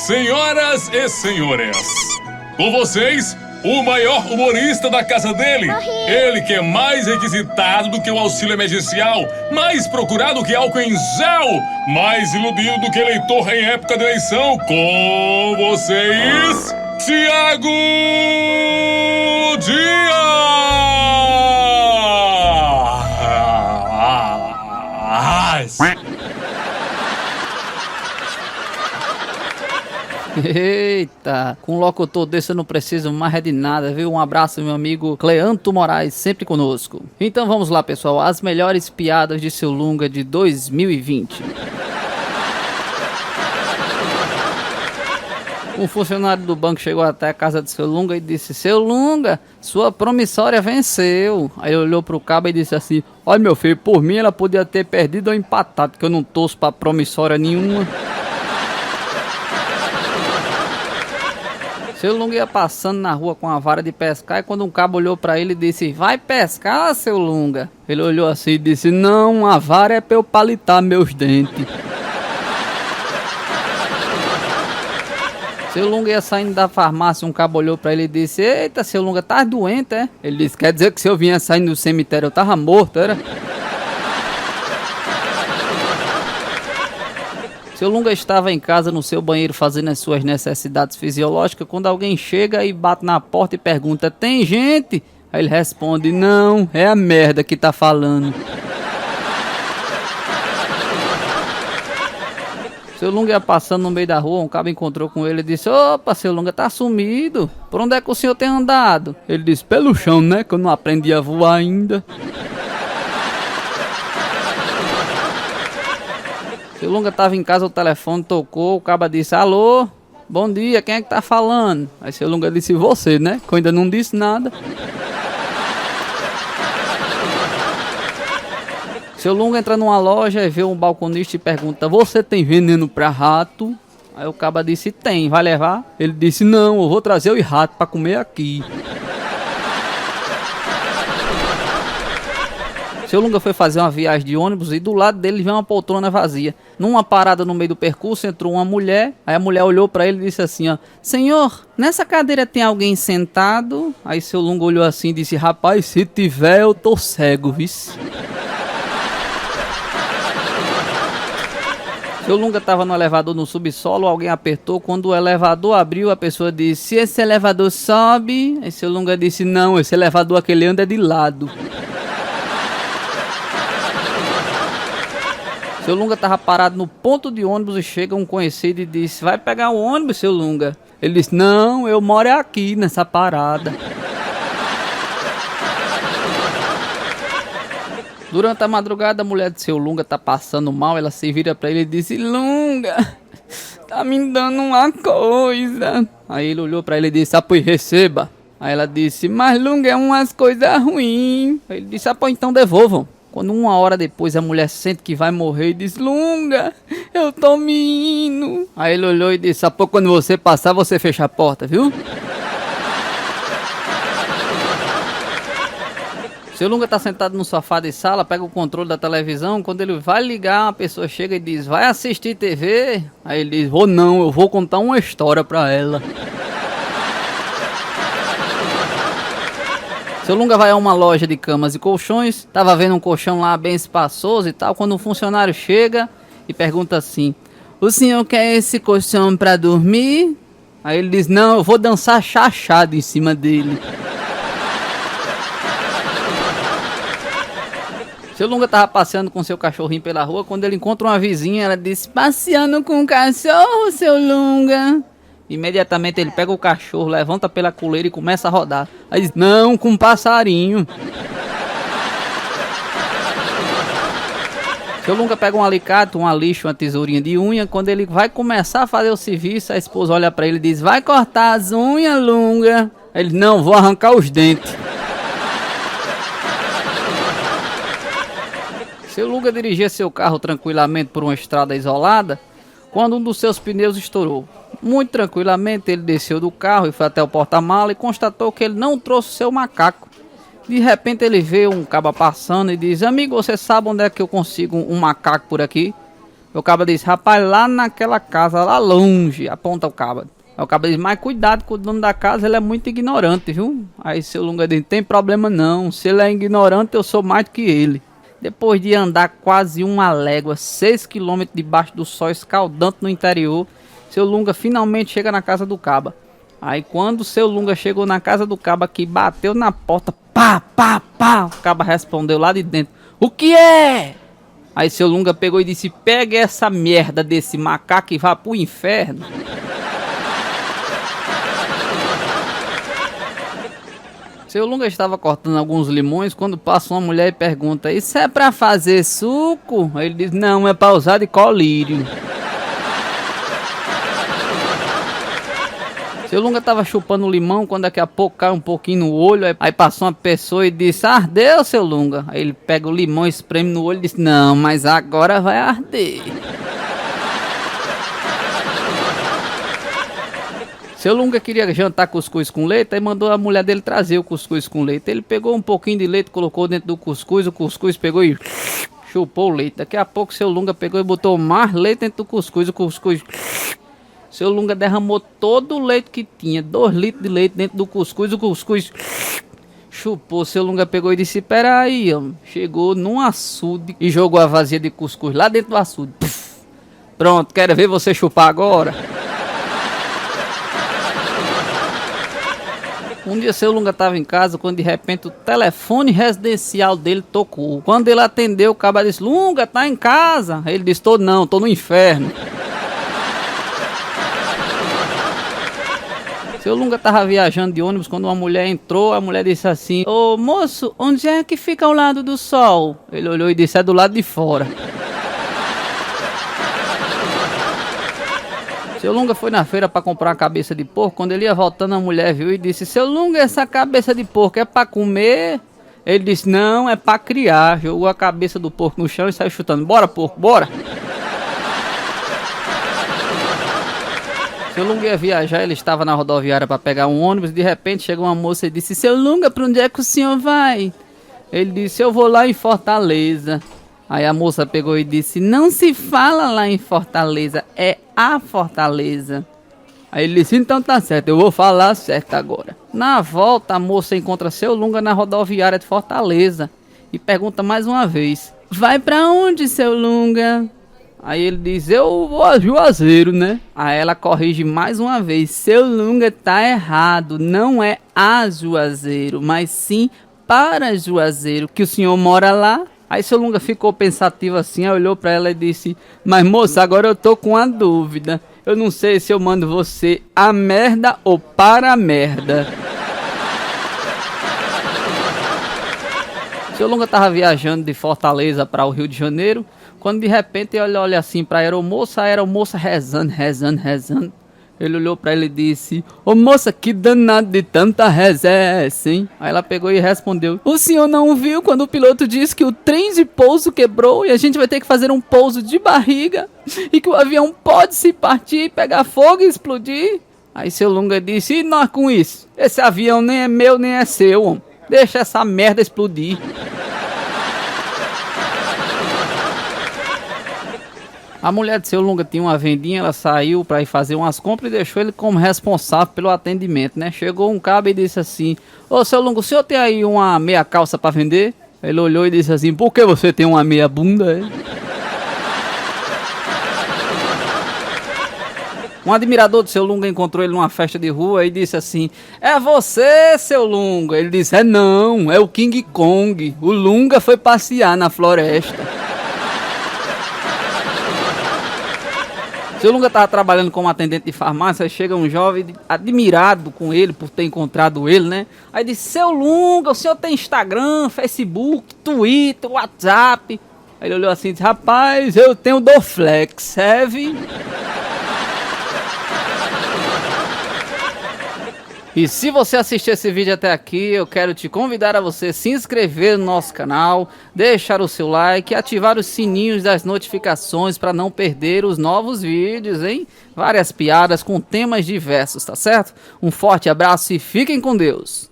Senhoras e senhores, com vocês, o maior humorista da casa dele. Ele que é mais requisitado do que o auxílio emergencial, mais procurado que álcool em gel, mais iludido do que eleitor em época de eleição. Com vocês, Thiago Dias! Eita, com um locutor desse eu não preciso mais de nada, viu? Um abraço, meu amigo Cleanto Moraes, sempre conosco. Então vamos lá, pessoal, as melhores piadas de Seu Lunga de 2020. Um funcionário do banco chegou até a casa de Seu Lunga e disse: Seu Lunga, sua promissória venceu. Aí ele olhou pro cabo e disse assim: olha, meu filho, por mim ela podia ter perdido ou empatado, que eu não torço pra promissória nenhuma. Seu Lunga ia passando na rua com a vara de pescar e quando um cabo olhou pra ele e disse: vai pescar, Seu Lunga? Ele olhou assim e disse: não, a vara é pra eu palitar meus dentes. Seu Lunga ia saindo da farmácia, um cabo olhou pra ele e disse: eita, Seu Lunga, tá doente, é? Ele disse: quer dizer que se eu vinha saindo do cemitério eu tava morto, era? Seu Lunga estava em casa no seu banheiro fazendo as suas necessidades fisiológicas quando alguém chega e bate na porta e pergunta: tem gente? Aí ele responde: não, é a merda que tá falando. Seu Lunga ia passando no meio da rua, um cabo encontrou com ele e disse: opa, Seu Lunga, tá sumido. Por onde é que o senhor tem andado? Ele disse: pelo chão, né, que eu não aprendi a voar ainda. Seu Lunga tava em casa, o telefone tocou, o caba disse: alô, bom dia, quem é que tá falando? Aí Seu Lunga disse: você, né, que eu ainda não disse nada. Seu Lunga entra numa loja e vê um balconista e pergunta: você tem veneno pra rato? Aí o caba disse: tem, vai levar? Ele disse: não, eu vou trazer o rato pra comer aqui. Seu Lunga foi fazer uma viagem de ônibus e do lado dele veio uma poltrona vazia. Numa parada no meio do percurso entrou uma mulher. Aí a mulher olhou pra ele e disse assim: ó, senhor, nessa cadeira tem alguém sentado? Aí Seu Lunga olhou assim e disse: rapaz, se tiver eu tô cego, vice. Seu Lunga tava no elevador no subsolo, alguém apertou, quando o elevador abriu a pessoa disse: esse elevador sobe? Aí Seu Lunga disse: não, esse elevador aquele anda de lado. Seu Lunga tava parado no ponto de ônibus e chega um conhecido e disse: vai pegar o ônibus, Seu Lunga? Ele disse: não, eu moro aqui nessa parada. Durante a madrugada a mulher de Seu Lunga tá passando mal, ela se vira pra ele e disse: Lunga, tá me dando uma coisa. Aí ele olhou pra ele e disse: ah, pois receba. Aí ela disse: mas Lunga, é umas coisas ruins. Aí ele disse: ah, pois então devolvam. Quando uma hora depois a mulher sente que vai morrer e diz: Lunga, eu tô me indo. Aí ele olhou e disse: a pouco quando você passar, você fecha a porta, viu? Seu Lunga tá sentado no sofá de sala, pega o controle da televisão. Quando ele vai ligar, uma pessoa chega e diz: vai assistir TV? Aí ele diz: vou não, eu vou contar uma história pra ela. Seu Lunga vai a uma loja de camas e colchões, tava vendo um colchão lá bem espaçoso e tal, quando um funcionário chega e pergunta assim: o senhor quer esse colchão pra dormir? Aí ele diz: não, eu vou dançar chachado em cima dele. Seu Lunga tava passeando com seu cachorrinho pela rua, quando ele encontra uma vizinha, ela disse: passeando com o cachorro, Seu Lunga? Imediatamente ele pega o cachorro, levanta pela coleira e começa a rodar. Aí diz: não, com um passarinho. Seu Lunga pega um alicate, uma lixa, uma tesourinha de unha. Quando ele vai começar a fazer o serviço, a esposa olha pra ele e diz: vai cortar as unhas, Lunga? Aí ele: não, vou arrancar os dentes. Seu Lunga dirigia seu carro tranquilamente por uma estrada isolada quando um dos seus pneus estourou. Muito tranquilamente ele desceu do carro e foi até o porta-mala e constatou que ele não trouxe seu macaco. De repente ele vê um caba passando e diz: amigo, você sabe onde é que eu consigo um macaco por aqui? O caba disse, rapaz, lá naquela casa, lá longe, aponta o caba. Aí o caba disse, mas cuidado com o dono da casa, ele é muito ignorante, viu? Aí seu Lunga disse, não tem problema não, se ele é ignorante eu sou mais do que ele. Depois de andar quase uma légua, 6 quilômetros debaixo do sol escaldante no interior, seu Lunga finalmente chega na casa do caba. Aí quando seu Lunga chegou na casa do caba, que bateu na porta, pá, pá, pá, o caba respondeu lá de dentro, o que é? Aí seu Lunga pegou e disse, pega essa merda desse macaco e vá pro inferno. Seu Lunga estava cortando alguns limões quando passa uma mulher e pergunta, isso é pra fazer suco? Aí ele diz, não, é pra usar de colírio. Seu Lunga estava chupando o limão quando daqui a pouco cai um pouquinho no olho. Aí passou uma pessoa e disse, ardeu, seu Lunga? Aí ele pega o limão, espreme no olho e diz, não, mas agora vai arder. Seu Lunga queria jantar cuscuz com leite, aí mandou a mulher dele trazer o cuscuz com leite. Ele pegou um pouquinho de leite, colocou dentro do cuscuz, o cuscuz pegou e chupou o leite. Daqui a pouco seu Lunga pegou e botou mais leite dentro do cuscuz, o cuscuz... Seu Lunga derramou todo o leite que tinha, 2 litros de leite dentro do cuscuz, o cuscuz chupou. Seu Lunga pegou e disse, peraí, chegou num açude e jogou a vazia de cuscuz lá dentro do açude. Pronto, quero ver você chupar agora. Um dia seu Lunga estava em casa quando de repente o telefone residencial dele tocou. Quando ele atendeu, o caba disse, Lunga, tá em casa? Ele disse, tô não, tô no inferno. Seu Lunga tava viajando de ônibus quando uma mulher entrou, a mulher disse assim, ô moço, onde é que fica ao lado do sol? Ele olhou e disse, é do lado de fora. Seu Lunga foi na feira para comprar uma cabeça de porco, quando ele ia voltando a mulher viu e disse, seu Lunga, essa cabeça de porco é para comer? Ele disse, não, é para criar. Jogou a cabeça do porco no chão e saiu chutando, bora porco, bora! Seu Lunga ia viajar, ele estava na rodoviária para pegar um ônibus, de repente chegou uma moça e disse, seu Lunga, para onde é que o senhor vai? Ele disse, eu vou lá em Fortaleza. Aí a moça pegou e disse, não se fala lá em Fortaleza, é a Fortaleza. Aí ele disse, então tá certo, eu vou falar certo agora. Na volta, a moça encontra seu Lunga na rodoviária de Fortaleza e pergunta mais uma vez, vai para onde, seu Lunga? Aí ele diz, eu vou a Juazeiro, né? Aí ela corrige mais uma vez, seu Lunga tá errado, não é a Juazeiro, mas sim para Juazeiro, que o senhor mora lá. Aí seu Lunga ficou pensativo assim, aí olhou pra ela e disse, mas moça, agora eu tô com uma dúvida, eu não sei se eu mando você a merda ou para a merda. Seu Lunga tava viajando de Fortaleza para o Rio de Janeiro, quando de repente ele olha assim pra a aeromoça rezando. Ele olhou pra ele e disse, ô moça, que danado de tanta reza é essa, hein? Aí ela pegou e respondeu, o senhor não viu quando o piloto disse que o trem de pouso quebrou e a gente vai ter que fazer um pouso de barriga e que o avião pode se partir, pegar fogo e explodir? Aí seu Lunga disse, e nós com isso? Esse avião nem é meu nem é seu, homem. Deixa essa merda explodir. A mulher de seu Lunga tinha uma vendinha, ela saiu para ir fazer umas compras e deixou ele como responsável pelo atendimento, né? Chegou um cabo e disse assim, ô seu Lunga, o senhor tem aí uma meia calça para vender? Ele olhou e disse assim, por que você tem uma meia bunda? Um admirador do seu Lunga encontrou ele numa festa de rua e disse assim, é você, seu Lunga? Ele disse, é não, é o King Kong, o Lunga foi passear na floresta. Seu Lunga estava trabalhando como atendente de farmácia, aí chega um jovem admirado com ele por ter encontrado ele, né? Aí disse, seu Lunga, o senhor tem Instagram, Facebook, Twitter, WhatsApp? Aí ele olhou assim e disse, rapaz, eu tenho Dorflex, serve? E se você assistiu esse vídeo até aqui, eu quero te convidar a você se inscrever no nosso canal, deixar o seu like e ativar os sininhos das notificações para não perder os novos vídeos, hein? Várias piadas com temas diversos, tá certo? Um forte abraço e fiquem com Deus!